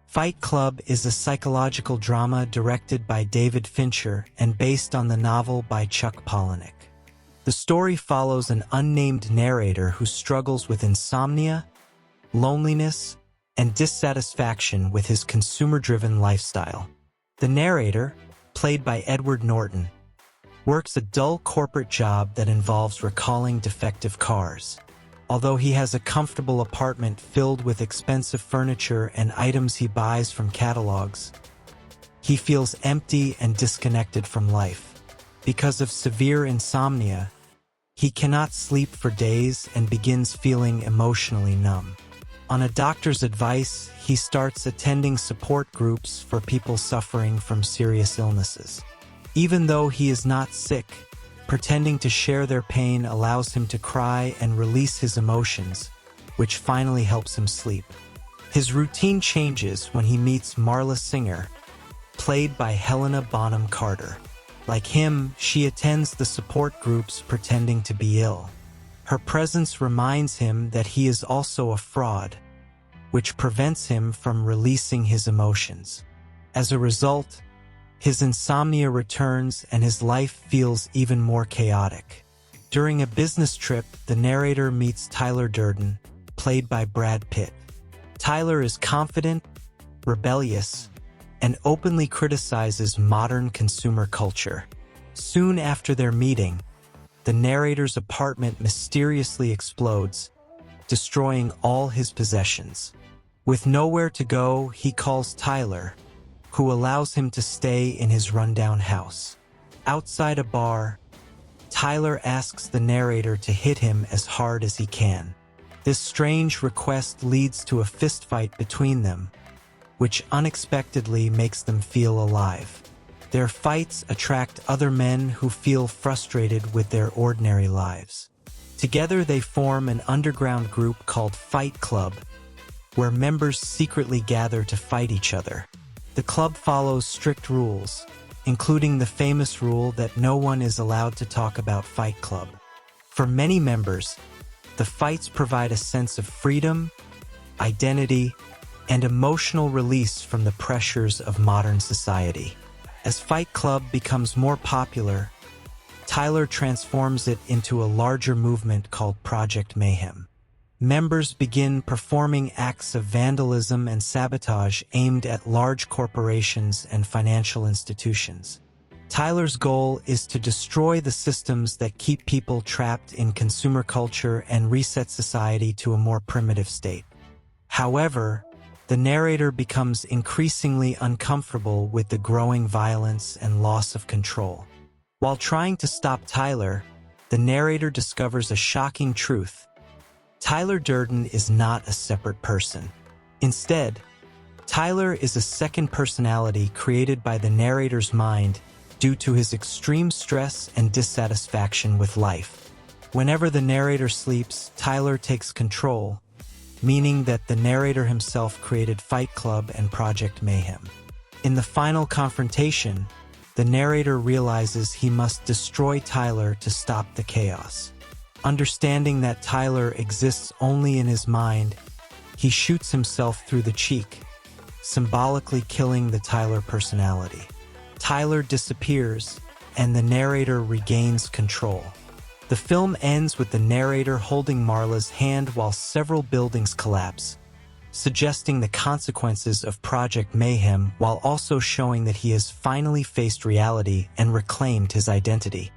Fight Club is a psychological drama directed by David Fincher and based on the novel by Chuck Palahniuk. The story follows an unnamed narrator who struggles with insomnia, loneliness, and dissatisfaction with his consumer-driven lifestyle. The narrator, played by Edward Norton, works a dull corporate job that involves recalling defective cars. Although he has a comfortable apartment filled with expensive furniture and items he buys from catalogs, he feels empty and disconnected from life. Because of severe insomnia, he cannot sleep for days and begins feeling emotionally numb. On a doctor's advice, he starts attending support groups for people suffering from serious illnesses. Even though he is not sick, pretending to share their pain allows him to cry and release his emotions, which finally helps him sleep. His routine changes when he meets Marla Singer, played by Helena Bonham Carter. Like him, she attends the support groups pretending to be ill. Her presence reminds him that he is also a fraud, which prevents him from releasing his emotions. As a result, his insomnia returns and his life feels even more chaotic. During a business trip, the narrator meets Tyler Durden, played by Brad Pitt. Tyler is confident, rebellious, and openly criticizes modern consumer culture. Soon after their meeting, the narrator's apartment mysteriously explodes, destroying all his possessions. With nowhere to go, he calls Tyler, who allows him to stay in his rundown house. Outside a bar, Tyler asks the narrator to hit him as hard as he can. This strange request leads to a fistfight between them, which unexpectedly makes them feel alive. Their fights attract other men who feel frustrated with their ordinary lives. Together they form an underground group called Fight Club, where members secretly gather to fight each other. The club follows strict rules, including the famous rule that no one is allowed to talk about Fight Club. For many members, the fights provide a sense of freedom, identity, and emotional release from the pressures of modern society. As Fight Club becomes more popular, Tyler transforms it into a larger movement called Project Mayhem. Members begin performing acts of vandalism and sabotage aimed at large corporations and financial institutions. Tyler's goal is to destroy the systems that keep people trapped in consumer culture and reset society to a more primitive state. However, the narrator becomes increasingly uncomfortable with the growing violence and loss of control. While trying to stop Tyler, the narrator discovers a shocking truth. Tyler Durden is not a separate person. Instead, Tyler is a second personality created by the narrator's mind due to his extreme stress and dissatisfaction with life. Whenever the narrator sleeps, Tyler takes control, meaning that the narrator himself created Fight Club and Project Mayhem. In the final confrontation, the narrator realizes he must destroy Tyler to stop the chaos. Understanding that Tyler exists only in his mind, he shoots himself through the cheek, symbolically killing the Tyler personality. Tyler disappears, and the narrator regains control. The film ends with the narrator holding Marla's hand while several buildings collapse, suggesting the consequences of Project Mayhem while also showing that he has finally faced reality and reclaimed his identity.